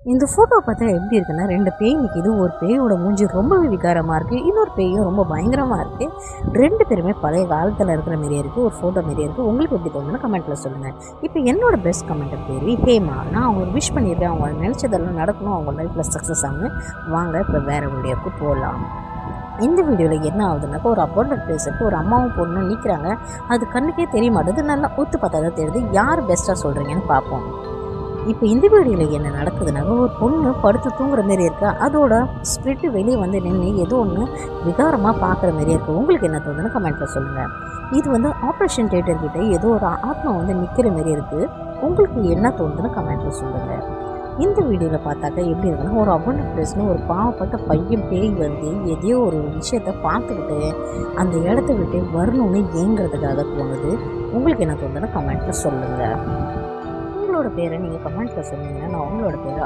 இந்த ஃபோட்டோ பார்த்தா எப்படி இருக்குன்னா, 2 பேய் நிக்குது. ஒரு பேயோட மூஞ்சி ரொம்பவே விகாரமா இருக்கு. இன்னொரு பேயும் ரொம்ப பயங்கரமா இருக்கு. 2 பேருமே பழைய காலத்துல இருக்கிற மாரியே இருக்கு. ஒரு ஃபோட்டோ மாரியே இருக்கு. உங்களுக்கு எப்படி தோணுதுன்னு கமெண்ட்ல சொல்லுங்க. இப்போ என்னோட பெஸ்ட் கமெண்ட் பேரு ஹேமா. நான் அவங்களுக்கு விஷ் பண்ணியிருக்கேன். அவங்க நினைச்சதெல்லாம் நடக்கணும். அவங்க லைஃப்ல சக்ஸஸ் ஆகணும். வாங்க இப்போ வேற வீடியோக்கு போகலாம். இந்த வீடியோவில் என்ன ஆகுதுன்னாக்கா, ஒரு அப்பார்ட்மெண்ட் பிளேஸ் இருக்குது. ஒரு அம்மாவும் பொண்ணும் நிற்கிறாங்க. அது கண்ணுக்கே தெரிய மாட்டேது. நல்லா ஒத்து பார்த்தா தான் தெரியுது. யார் பெஸ்ட்டாக சொல்கிறீங்கன்னு பார்ப்போம். இப்போ இந்த வீடியோவில் என்ன நடக்குதுனாக்கா, ஒரு பொண்ணு படுத்து தூங்குற மாரி இருக்கா. அதோட ஸ்பிரிட்டு வெளியே வந்து நின்று ஏதோ ஒன்று விகாரமாக பார்க்குற மாரியே இருக்குது. உங்களுக்கு என்ன தோணுதுன்னு கமெண்ட்டில் சொல்லுங்கள். இது வந்து ஆப்ரேஷன் தியேட்டர் கிட்ட ஏதோ ஒரு ஆத்மா வந்து நிற்கிற மாரி இருக்குது. உங்களுக்கு என்ன தோணுதுன்னு கமெண்ட்டில் சொல்லுங்கள். இந்த வீடியோவில் பார்த்தாக்கா எப்படி இருக்குன்னா, ஒரு அபார்ட்மெண்ட் பிளேஸ்னு ஒரு பாவப்பட்ட பையன் பேய் வந்து எதையோ ஒரு விஷயத்தை பார்த்துக்கிட்டு அந்த இடத்த விட்டு வரணும்னு ஏங்குறதுக்காக தோணுது. உங்களுக்கு என்ன தோணுதுன்னு கமெண்ட்டில் சொல்லுங்கள். உங்களோட பேரை நீங்கள் கமெண்ட்டில் சொன்னீங்கன்னா நான் உங்களோட பேரை